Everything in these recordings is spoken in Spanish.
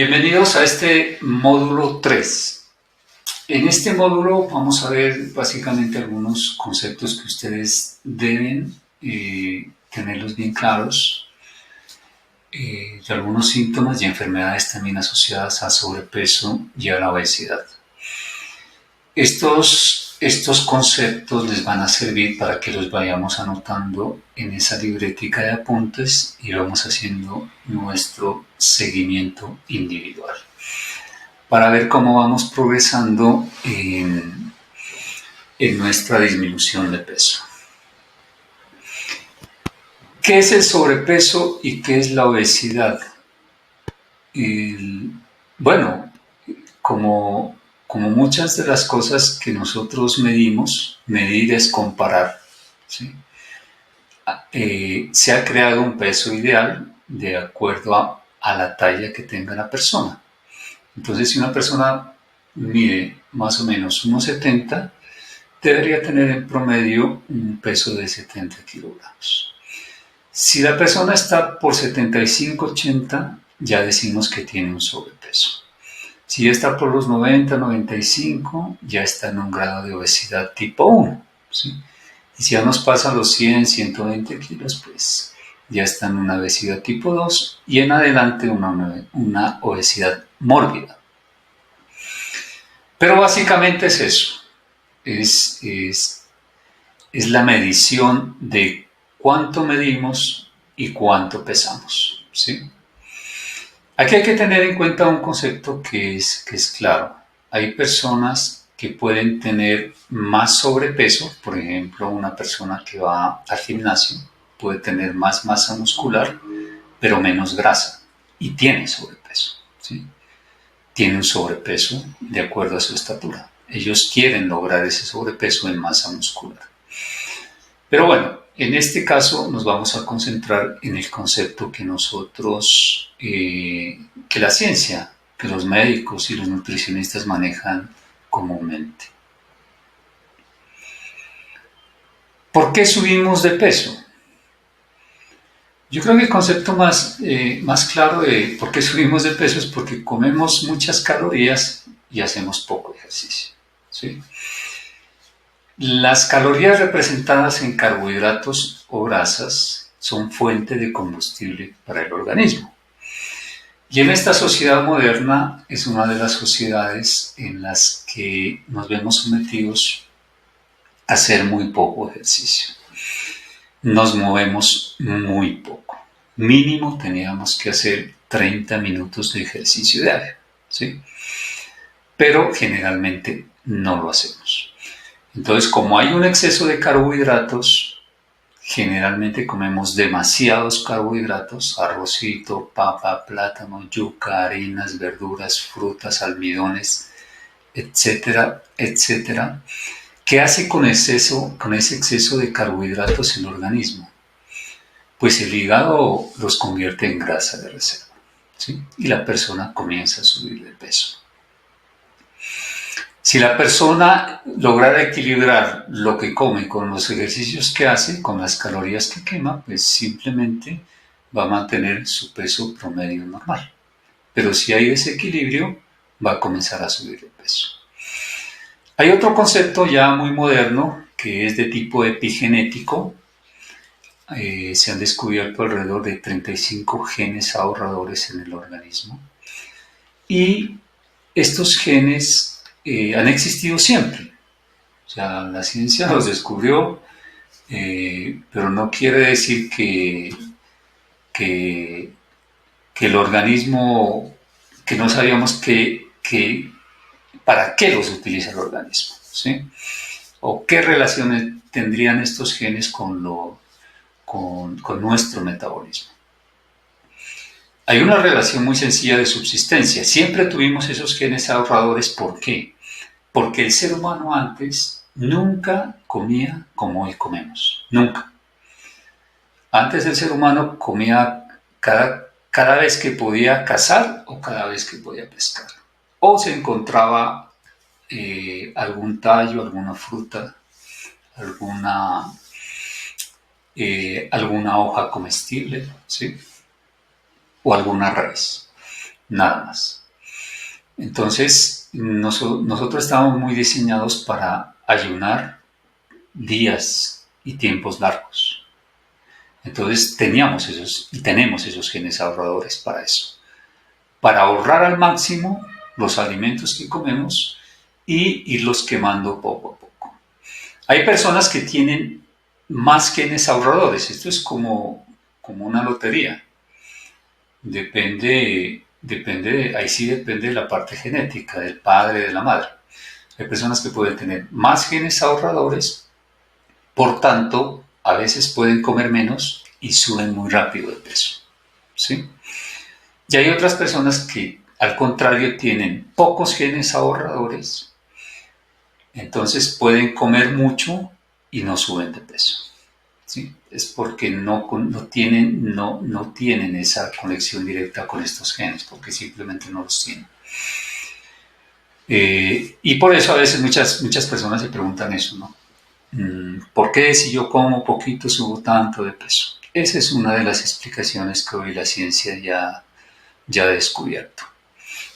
Bienvenidos a este módulo 3. En este módulo vamos a ver básicamente algunos conceptos que ustedes deben tenerlos bien claros, de algunos síntomas y enfermedades también asociadas al sobrepeso y a la obesidad. Estos conceptos les van a servir para que los vayamos anotando en esa libretica de apuntes y vamos haciendo nuestro seguimiento individual para ver cómo vamos progresando en nuestra disminución de peso. ¿Qué es el sobrepeso y qué es la obesidad? Bueno, como muchas de las cosas que nosotros medimos, medir es comparar, ¿sí? Se ha creado un peso ideal de acuerdo a la talla que tenga la persona. Entonces, si una persona mide más o menos 1,70, debería tener en promedio un peso de 70 kilogramos. Si la persona está por 75-80, ya decimos que tiene un sobrepeso. Si está por los 90-95, ya está en un grado de obesidad tipo 1. ¿Sí? Y si ya nos pasa los 100-120 kilos, pues ya está en una obesidad tipo 2 y en adelante una obesidad mórbida. Pero básicamente es eso. Es la medición de cuánto medimos y cuánto pesamos, ¿sí? Aquí hay que tener en cuenta un concepto que es claro. Hay personas que pueden tener más sobrepeso, por ejemplo, una persona que va al gimnasio puede tener más masa muscular, pero menos grasa, y tiene sobrepeso, ¿sí? Tiene un sobrepeso de acuerdo a su estatura. Ellos quieren lograr ese sobrepeso en masa muscular. Pero bueno, en este caso nos vamos a concentrar en el concepto que nosotros, que la ciencia, que los médicos y los nutricionistas manejan comúnmente. ¿Por qué subimos de peso? Yo creo que el concepto más claro de por qué subimos de peso es porque comemos muchas calorías y hacemos poco ejercicio, ¿sí? Las calorías representadas en carbohidratos o grasas son fuente de combustible para el organismo. Y en esta sociedad moderna es una de las sociedades en las que nos vemos sometidos a hacer muy poco ejercicio. Nos movemos muy poco. Mínimo teníamos que hacer 30 minutos de ejercicio diario, ¿sí? Pero generalmente no lo hacemos. Entonces, como hay un exceso de carbohidratos, generalmente comemos demasiados carbohidratos, arrocito, papa, plátano, yuca, harinas, verduras, frutas, almidones, etcétera, etcétera. ¿Qué hace con ese exceso de carbohidratos el organismo? Pues el hígado los convierte en grasa de reserva, ¿sí? Y la persona comienza a subir de peso. Si la persona lograra equilibrar lo que come con los ejercicios que hace, con las calorías que quema, pues simplemente va a mantener su peso promedio normal. Pero si hay desequilibrio, va a comenzar a subir de peso. Hay otro concepto ya muy moderno que es de tipo epigenético. Se han descubierto alrededor de 35 genes ahorradores en el organismo. Y estos genes han existido siempre. O sea, la ciencia los descubrió, pero no quiere decir que el organismo, que no sabíamos para qué los utiliza el organismo, ¿sí? O qué relaciones tendrían estos genes con nuestro metabolismo. Hay una relación muy sencilla de subsistencia. Siempre tuvimos esos genes ahorradores. ¿Por qué? Porque el ser humano antes nunca comía como hoy comemos. Nunca. Antes el ser humano comía cada vez que podía cazar o cada vez que podía pescar. O se encontraba algún tallo, alguna fruta, alguna hoja comestible, ¿sí? O alguna raíz. nada más. Entonces, nosotros estábamos muy diseñados para ayunar días y tiempos largos. Entonces teníamos esos y tenemos esos genes ahorradores para eso, para ahorrar al máximo los alimentos que comemos y irlos quemando poco a poco. Hay personas que tienen más genes ahorradores, esto es como una lotería, ahí sí depende de la parte genética, del padre, de la madre. Hay personas que pueden tener más genes ahorradores, por tanto, a veces pueden comer menos y suben muy rápido de peso, ¿sí? Y hay otras personas que, al contrario, tienen pocos genes ahorradores, entonces pueden comer mucho y no suben de peso, ¿sí? Es porque no tienen esa conexión directa con estos genes, porque simplemente no los tienen. Y por eso a veces muchas personas se preguntan eso, ¿no? ¿Por qué si yo como poquito subo tanto de peso? Esa es una de las explicaciones que hoy la ciencia ya ha descubierto.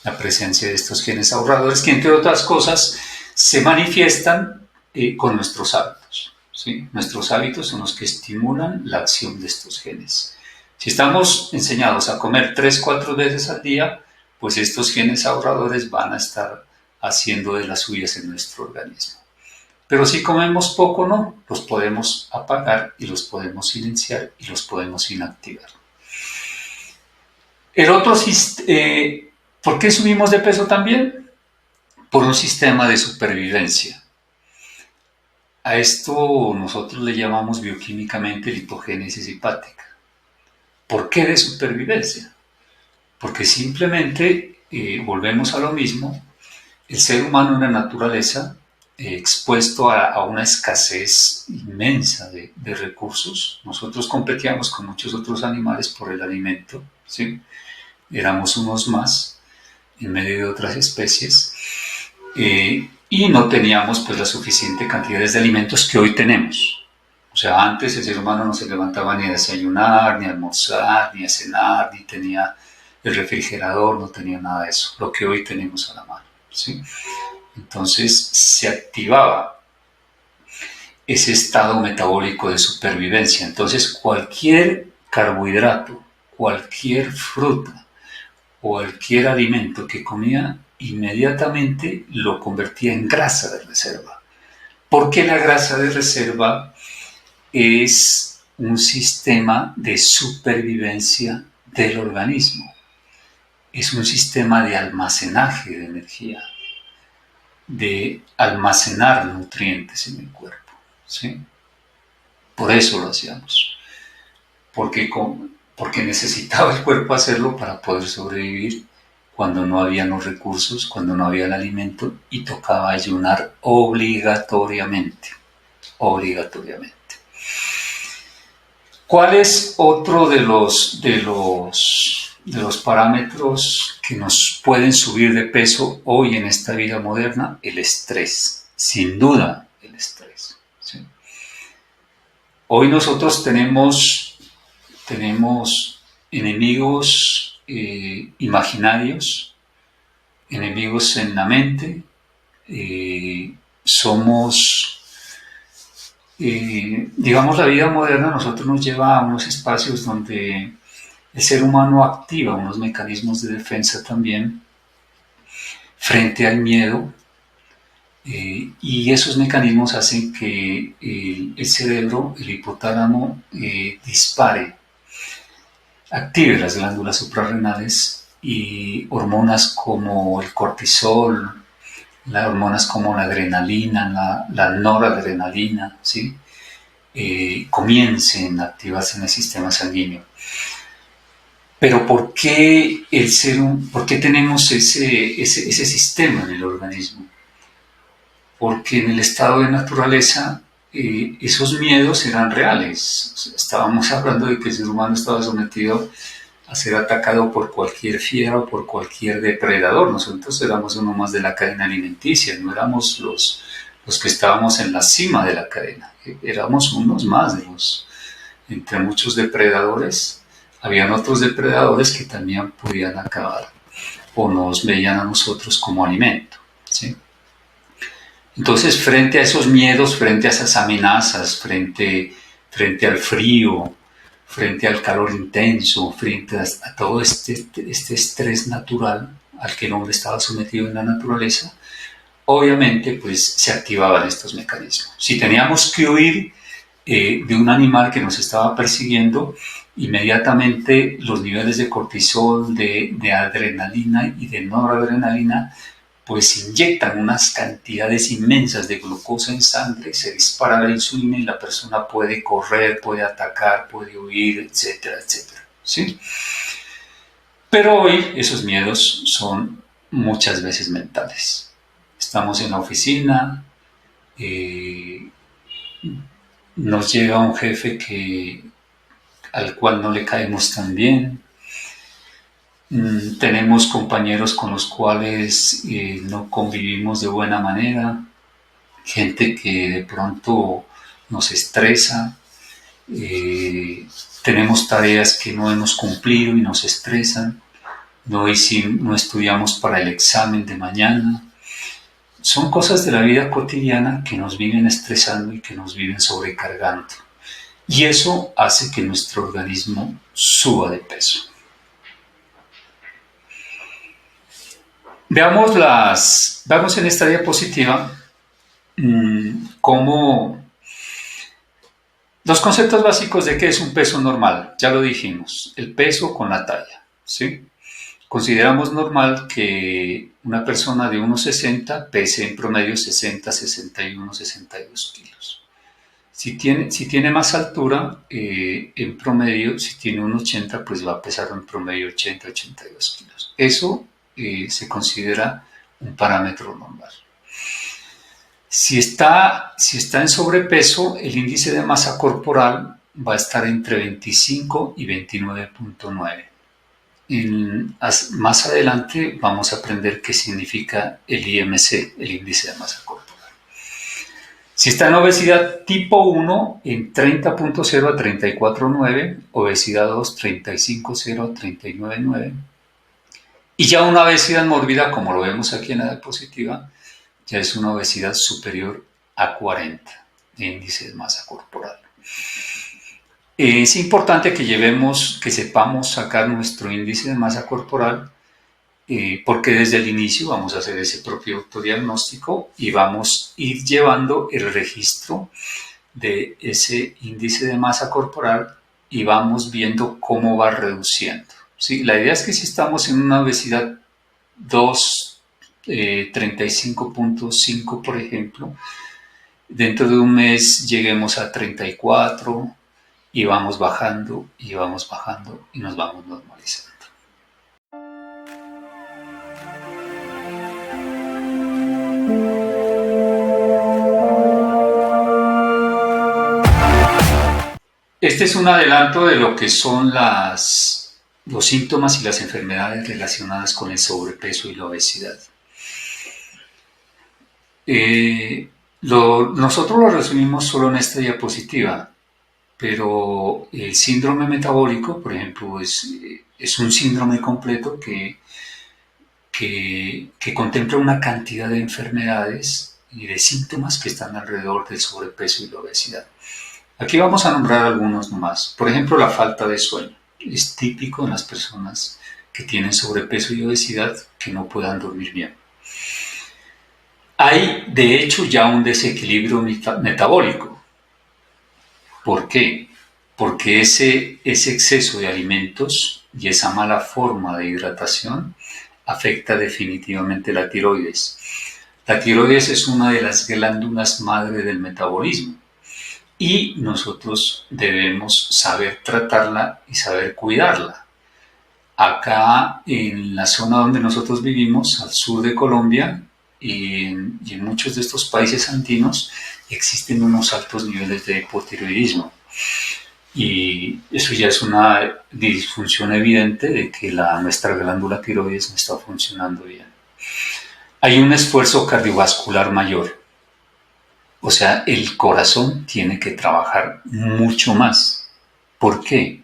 La presencia de estos genes ahorradores que, entre otras cosas, se manifiestan con nuestros hábitos, ¿sí? Nuestros hábitos son los que estimulan la acción de estos genes. Si estamos enseñados a comer 3-4 veces al día, pues estos genes ahorradores van a estar haciendo de las suyas en nuestro organismo. Pero si comemos poco, no, los podemos apagar y los podemos silenciar y los podemos inactivar. ¿Por qué subimos de peso también? Por un sistema de supervivencia. A esto nosotros le llamamos bioquímicamente lipogénesis hepática. ¿Por qué de supervivencia? Porque simplemente volvemos a lo mismo. El ser humano en la naturaleza, expuesto a una escasez inmensa de recursos, nosotros competíamos con muchos otros animales por el alimento, ¿sí? Éramos unos más en medio de otras especies, y no teníamos pues las suficientes cantidades de alimentos que hoy tenemos. O sea, antes el ser humano no se levantaba ni a desayunar, ni a almorzar, ni a cenar, ni tenía el refrigerador, no tenía nada de eso, lo que hoy tenemos a la mano, ¿sí? Entonces se activaba ese estado metabólico de supervivencia. Entonces cualquier carbohidrato, cualquier fruta, cualquier alimento que comía, inmediatamente lo convertía en grasa de reserva. Porque la grasa de reserva es un sistema de supervivencia del organismo. Es un sistema de almacenaje de energía, de almacenar nutrientes en el cuerpo, ¿sí? Por eso lo hacíamos. Porque necesitaba el cuerpo hacerlo para poder sobrevivir cuando no había los recursos, cuando no había el alimento y tocaba ayunar obligatoriamente. Obligatoriamente. ¿Cuál es otro de los parámetros que nos pueden subir de peso hoy en esta vida moderna? El estrés, sin duda el estrés, ¿sí? Hoy nosotros tenemos enemigos imaginarios, enemigos en la mente, digamos, la vida moderna a nosotros nos lleva a unos espacios donde el ser humano activa unos mecanismos de defensa también frente al miedo, y esos mecanismos hacen que el cerebro, el hipotálamo, active las glándulas suprarrenales y hormonas como el cortisol, las hormonas como la adrenalina, la noradrenalina, ¿sí? Comiencen a activarse en el sistema sanguíneo. Pero ¿por qué tenemos ese sistema en el organismo? Porque en el estado de naturaleza esos miedos eran reales. O sea, estábamos hablando de que el ser humano estaba sometido a ser atacado por cualquier fiera o por cualquier depredador. Nosotros éramos uno más de la cadena alimenticia, no éramos los que estábamos en la cima de la cadena, éramos unos más entre muchos depredadores. Habían otros depredadores que también podían acabar o nos veían a nosotros como alimento, ¿sí? Entonces, frente a esos miedos, frente a esas amenazas, frente al frío, frente al calor intenso, frente a todo este estrés natural al que el hombre estaba sometido en la naturaleza, obviamente pues se activaban estos mecanismos. Si teníamos que huir de un animal que nos estaba persiguiendo, inmediatamente los niveles de cortisol, de adrenalina y de noradrenalina pues inyectan unas cantidades inmensas de glucosa en sangre, se dispara la insulina y la persona puede correr, puede atacar, puede huir, etcétera, etcétera, ¿sí? Pero hoy esos miedos son muchas veces mentales. Estamos en la oficina, eh, nos llega un jefe al cual no le caemos tan bien, tenemos compañeros con los cuales no convivimos de buena manera, gente que de pronto nos estresa, eh, tenemos tareas que no hemos cumplido y nos estresan, no estudiamos para el examen de mañana. Son cosas de la vida cotidiana que nos viven estresando y que nos viven sobrecargando. Y eso hace que nuestro organismo suba de peso. Veamos en esta diapositiva cómo los conceptos básicos de qué es un peso normal. Ya lo dijimos, el peso con la talla, ¿sí? Consideramos normal que una persona de 1,60 pese en promedio 60, 61, 62 kilos. Si tiene más altura, en promedio, si tiene 1,80, pues va a pesar en promedio 80, 82 kilos. Eso se considera un parámetro normal. Si está en sobrepeso, el índice de masa corporal va a estar entre 25 y 29,9. Más adelante vamos a aprender qué significa el IMC, el índice de masa corporal. Si está en obesidad tipo 1, en 30,0 a 34,9, obesidad 2, 35,0 a 39,9, y ya una obesidad mórbida, como lo vemos aquí en la diapositiva, ya es una obesidad superior a 40 de índice de masa corporal. Es importante que sepamos sacar nuestro índice de masa corporal, porque desde el inicio vamos a hacer ese propio autodiagnóstico y vamos a ir llevando el registro de ese índice de masa corporal y vamos viendo cómo va reduciendo, ¿sí? La idea es que si estamos en una obesidad 2, 35,5 por ejemplo, dentro de un mes lleguemos a 34 y vamos bajando y vamos bajando y nos vamos normalizando. Este es un adelanto de lo que son los síntomas y las enfermedades relacionadas con el sobrepeso y la obesidad. Nosotros lo resumimos solo en esta diapositiva, pero el síndrome metabólico, por ejemplo, es un síndrome completo que contempla una cantidad de enfermedades y de síntomas que están alrededor del sobrepeso y la obesidad. Aquí vamos a nombrar algunos nomás. Por ejemplo, la falta de sueño. Es típico en las personas que tienen sobrepeso y obesidad que no puedan dormir bien. Hay, de hecho, ya un desequilibrio metabólico. ¿Por qué? Porque ese exceso de alimentos y esa mala forma de hidratación afecta definitivamente la tiroides. La tiroides es una de las glándulas madre del metabolismo y nosotros debemos saber tratarla y saber cuidarla. Acá en la zona donde nosotros vivimos, al sur de Colombia y en muchos de estos países andinos, existen unos altos niveles de hipotiroidismo. Y eso ya es una disfunción evidente de que nuestra glándula tiroides no está funcionando bien. Hay un esfuerzo cardiovascular mayor. O sea, el corazón tiene que trabajar mucho más. ¿Por qué?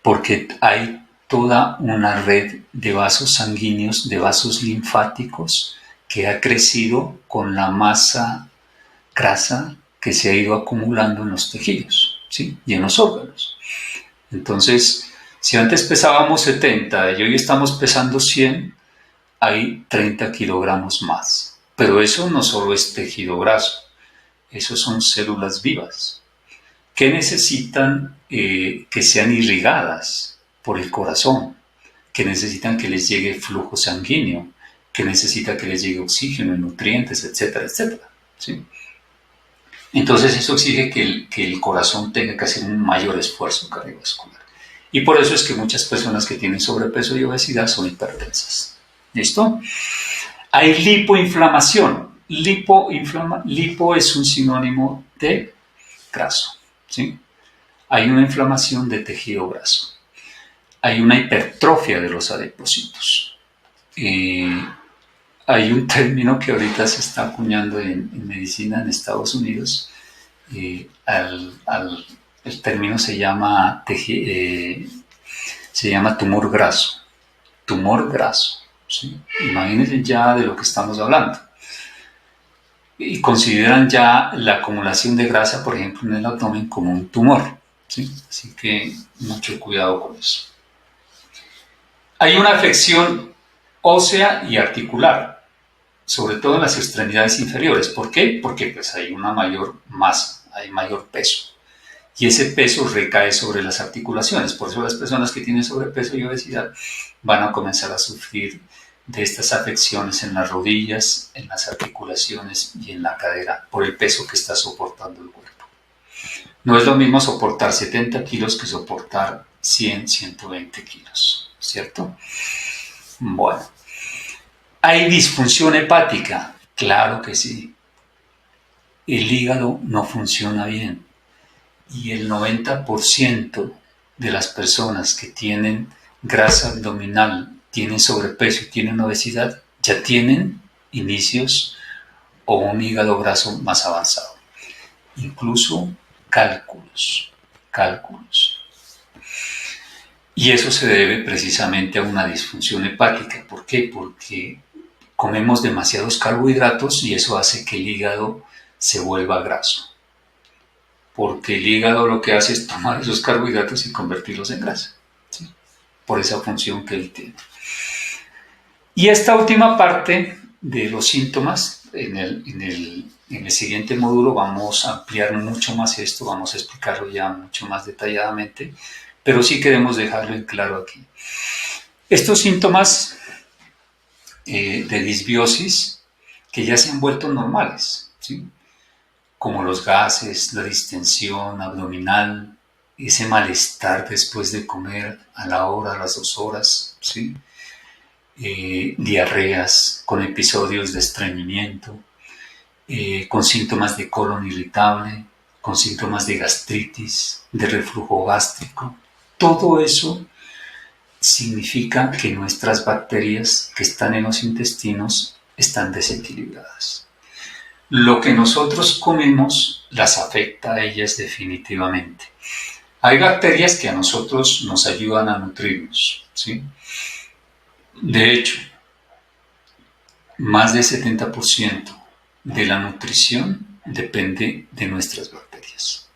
Porque hay toda una red de vasos sanguíneos, de vasos linfáticos, que ha crecido con la masa grasa que se ha ido acumulando en los tejidos, ¿sí? Y en los órganos. Entonces, si antes pesábamos 70 y hoy estamos pesando 100, hay 30 kilogramos más. Pero eso no solo es tejido graso, eso son células vivas que necesitan que sean irrigadas por el corazón, que necesitan que les llegue flujo sanguíneo, que necesita que les llegue oxígeno, nutrientes, etcétera, etcétera, ¿sí? Entonces eso exige que el corazón tenga que hacer un mayor esfuerzo cardiovascular. Y por eso es que muchas personas que tienen sobrepeso y obesidad son hipertensas. ¿Listo? Hay lipoinflamación. Lipo es un sinónimo de graso, ¿sí? Hay una inflamación de tejido graso. Hay una hipertrofia de los adipocitos. Hay un término que ahorita se está acuñando en medicina en Estados Unidos. El término se llama tumor graso. Tumor graso, ¿sí? Imagínense ya de lo que estamos hablando. Y consideran ya la acumulación de grasa, por ejemplo, en el abdomen como un tumor, ¿sí? Así que mucho cuidado con eso. Hay una afección ósea y articular, sobre todo en las extremidades inferiores. ¿Por qué? Porque pues, hay una mayor masa, hay mayor peso. Y ese peso recae sobre las articulaciones. Por eso las personas que tienen sobrepeso y obesidad van a comenzar a sufrir de estas afecciones en las rodillas, en las articulaciones y en la cadera, por el peso que está soportando el cuerpo. No es lo mismo soportar 70 kilos que soportar 100, 120 kilos, ¿cierto? Bueno, ¿hay disfunción hepática? Claro que sí. El hígado no funciona bien y el 90% de las personas que tienen grasa abdominal, tienen sobrepeso y tienen obesidad, ya tienen inicios o un hígado graso más avanzado. Incluso cálculos. Y eso se debe precisamente a una disfunción hepática. ¿Por qué? Porque comemos demasiados carbohidratos y eso hace que el hígado se vuelva graso. Porque el hígado lo que hace es tomar esos carbohidratos y convertirlos en grasa, ¿sí? Por esa función que él tiene. Y esta última parte de los síntomas, en el siguiente módulo vamos a ampliar mucho más esto, vamos a explicarlo ya mucho más detalladamente, pero sí queremos dejarlo en claro aquí. Estos síntomas de disbiosis que ya se han vuelto normales, ¿sí? Como los gases, la distensión abdominal, ese malestar después de comer a la hora, a las 2 horas, ¿sí? Diarreas con episodios de estreñimiento, con síntomas de colon irritable, con síntomas de gastritis, de reflujo gástrico. Todo eso significa que nuestras bacterias que están en los intestinos están desequilibradas. Lo que nosotros comemos las afecta a ellas definitivamente. Hay bacterias que a nosotros nos ayudan a nutrirnos, ¿sí? De hecho, más del 70% de la nutrición depende de nuestras bacterias.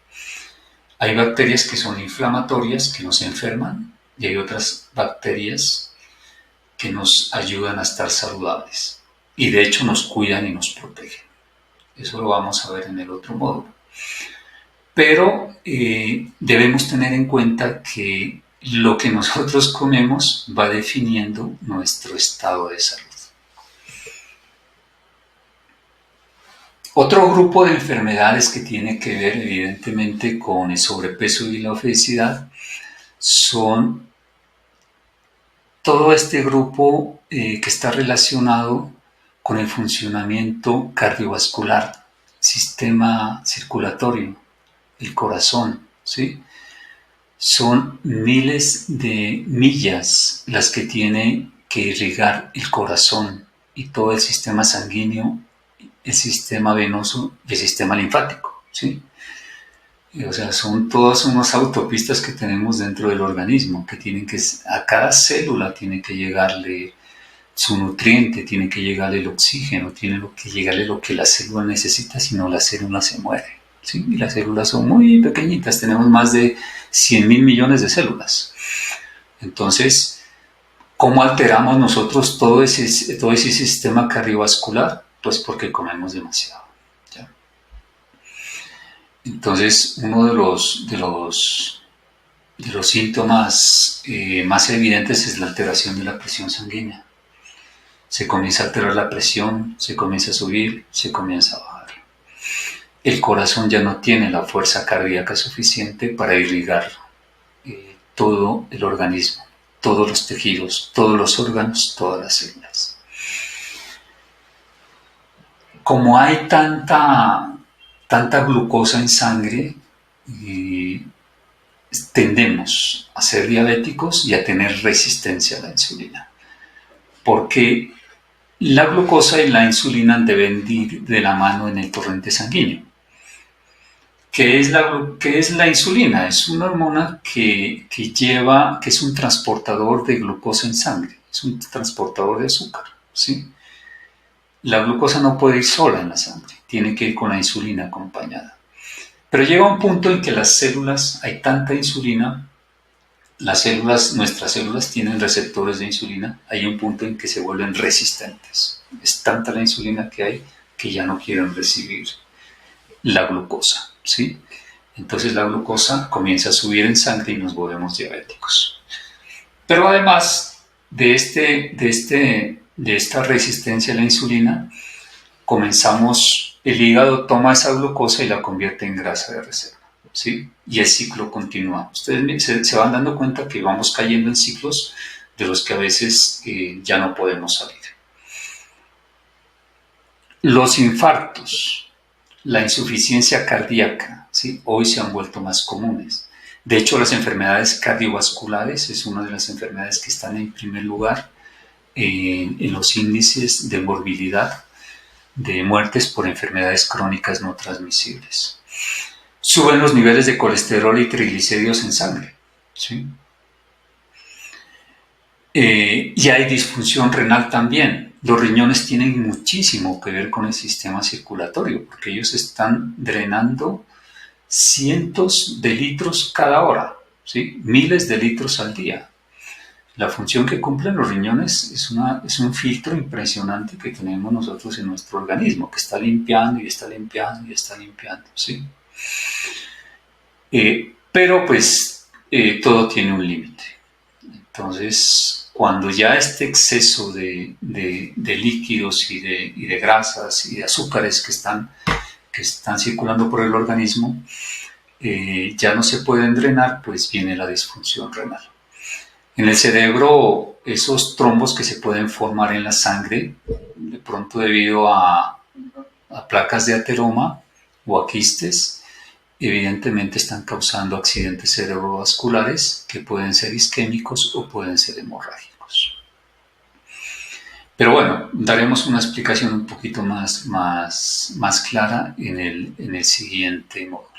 Hay bacterias que son inflamatorias, que nos enferman, y hay otras bacterias que nos ayudan a estar saludables. Y de hecho nos cuidan y nos protegen. Eso lo vamos a ver en el otro módulo. Pero debemos tener en cuenta que lo que nosotros comemos va definiendo nuestro estado de salud. Otro grupo de enfermedades que tiene que ver evidentemente con el sobrepeso y la obesidad son todo este grupo que está relacionado con el funcionamiento cardiovascular, sistema circulatorio, el corazón, ¿sí? Son miles de millas las que tiene que irrigar el corazón y todo el sistema sanguíneo, el sistema venoso y el sistema linfático, ¿sí? O sea, son todas unas autopistas que tenemos dentro del organismo, que tienen que, a cada célula tiene que llegarle su nutriente, tiene que llegarle el oxígeno, tiene que llegarle lo que la célula necesita, si no la célula se muere. ¿Sí? Y las células son muy pequeñitas, tenemos más de 100.000 millones de células. Entonces, ¿cómo alteramos nosotros todo ese sistema cardiovascular? Pues porque comemos demasiado. ¿Ya? Entonces, uno de los síntomas más evidentes es la alteración de la presión sanguínea. Se comienza a alterar la presión, se comienza a subir, se comienza a bajar. El corazón ya no tiene la fuerza cardíaca suficiente para irrigar todo el organismo, todos los tejidos, todos los órganos, todas las células. Como hay tanta glucosa en sangre, tendemos a ser diabéticos y a tener resistencia a la insulina. Porque la glucosa y la insulina deben ir de la mano en el torrente sanguíneo. ¿Qué es la insulina? Es una hormona que es un transportador de glucosa en sangre, es un transportador de azúcar, ¿sí? La glucosa no puede ir sola en la sangre, tiene que ir con la insulina acompañada. Pero llega un punto en que las células, hay tanta insulina, nuestras células tienen receptores de insulina, hay un punto en que se vuelven resistentes. Es tanta la insulina que hay que ya no quieren recibir la glucosa, ¿sí? Entonces la glucosa comienza a subir en sangre y nos volvemos diabéticos. Pero además de esta resistencia a la insulina, el hígado toma esa glucosa y la convierte en grasa de reserva, ¿sí? Y el ciclo continúa. Ustedes se van dando cuenta que vamos cayendo en ciclos de los que a veces ya no podemos salir. Los infartos, la insuficiencia cardíaca, ¿sí? Hoy se han vuelto más comunes. De hecho, las enfermedades cardiovasculares es una de las enfermedades que están en primer lugar en los índices de morbilidad, de muertes por enfermedades crónicas no transmisibles. Suben los niveles de colesterol y triglicéridos en sangre, ¿sí? Y hay disfunción renal también. Los riñones tienen muchísimo que ver con el sistema circulatorio, porque ellos están drenando cientos de litros cada hora, ¿sí? Miles de litros al día. La función que cumplen los riñones es un filtro impresionante que tenemos nosotros en nuestro organismo, que está limpiando y está limpiando y está limpiando, ¿sí? Pero pues todo tiene un límite. Entonces, cuando ya este exceso de líquidos y de grasas y de azúcares que están circulando por el organismo, ya no se pueden drenar, pues viene la disfunción renal. En el cerebro, esos trombos que se pueden formar en la sangre, de pronto debido a placas de ateroma o a quistes, evidentemente están causando accidentes cerebrovasculares que pueden ser isquémicos o pueden ser hemorrágicos. Pero bueno, daremos una explicación un poquito más clara en el siguiente módulo.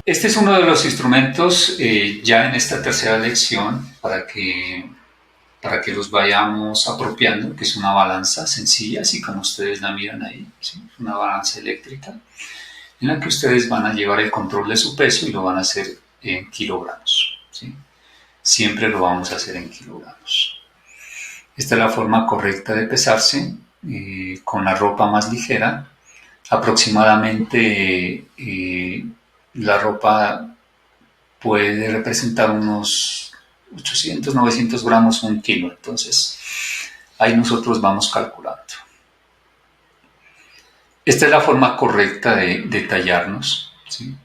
Este es uno de los instrumentos ya en esta tercera lección para que los vayamos apropiando, que es una balanza sencilla, así como ustedes la miran ahí, ¿sí? Una balanza eléctrica en la que ustedes van a llevar el control de su peso y lo van a hacer en kilogramos, ¿sí? Siempre lo vamos a hacer en kilogramos. Esta es la forma correcta de pesarse con la ropa más ligera. Aproximadamente la ropa puede representar unos 800, 900 gramos o 1 kilo. Entonces, ahí nosotros vamos calculando. Esta es la forma correcta de tallarnos, ¿sí?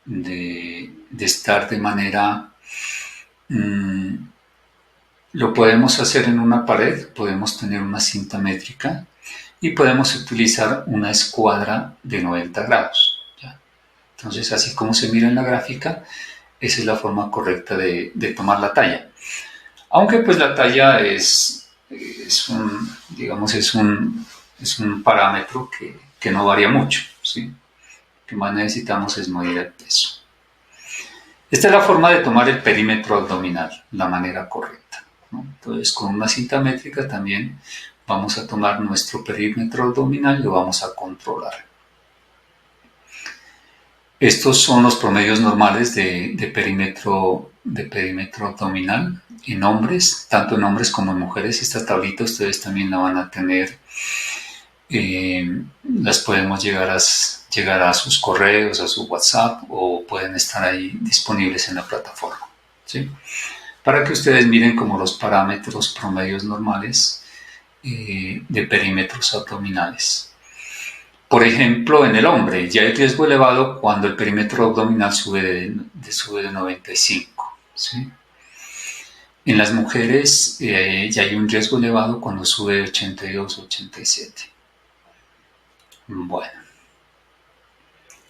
De estar de manera... lo podemos hacer en una pared, podemos tener una cinta métrica y podemos utilizar una escuadra de 90 grados. ¿Ya? Entonces, así como se mira en la gráfica, esa es la forma correcta de tomar la talla. Aunque pues la talla es un, digamos, es un parámetro que no varía mucho, ¿sí? Lo que más necesitamos es medir el peso. Esta es la forma de tomar el perímetro abdominal, la manera correcta, ¿no? Entonces, con una cinta métrica también vamos a tomar nuestro perímetro abdominal y lo vamos a controlar. Estos son los promedios normales de perímetro abdominal en hombres, tanto en hombres como en mujeres. Esta tablita ustedes también la van a tener, las podemos llegar a sus correos, a su WhatsApp, o pueden estar ahí disponibles en la plataforma, ¿sí? Para que ustedes miren como los parámetros promedios normales de perímetros abdominales. Por ejemplo, en el hombre ya hay riesgo elevado cuando el perímetro abdominal sube de 95, ¿sí? En las mujeres ya hay un riesgo elevado cuando sube de 82 o 87. Bueno,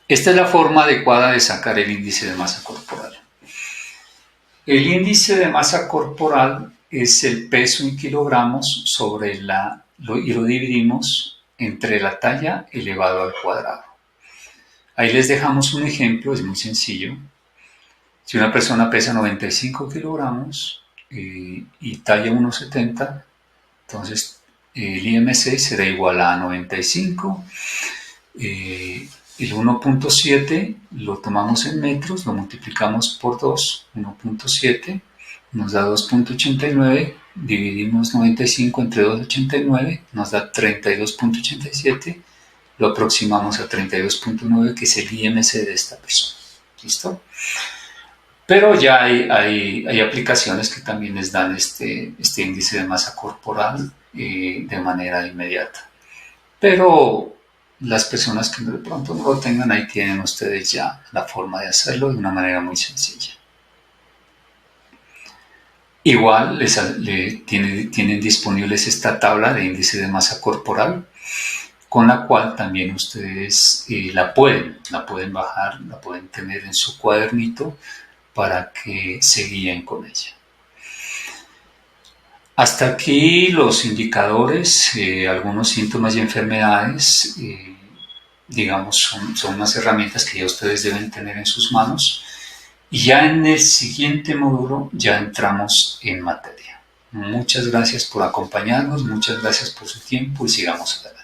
esta es la forma adecuada de sacar el índice de masa corporal. El índice de masa corporal es el peso en kilogramos sobre y lo dividimos entre la talla elevado al cuadrado. Ahí les dejamos un ejemplo, es muy sencillo. Si una persona pesa 95 kilogramos y talla 1,70, entonces el IMC será igual a 95. El 1.7 lo tomamos en metros, lo multiplicamos por 2, 1.7 nos da 2.89, dividimos 95 entre 2.89, nos da 32.87, lo aproximamos a 32.9, que es el IMC de esta persona. ¿Listo? Pero ya hay aplicaciones que también les dan este índice de masa corporal de manera inmediata. Pero las personas que de pronto no lo tengan, ahí tienen ustedes ya la forma de hacerlo de una manera muy sencilla. Igual tienen disponibles esta tabla de índice de masa corporal, con la cual también ustedes la pueden bajar, la pueden tener en su cuadernito para que se guíen con ella. Hasta aquí los indicadores, algunos síntomas y enfermedades, digamos, son unas herramientas que ya ustedes deben tener en sus manos. Y ya en el siguiente módulo ya entramos en materia. Muchas gracias por acompañarnos, muchas gracias por su tiempo y sigamos adelante.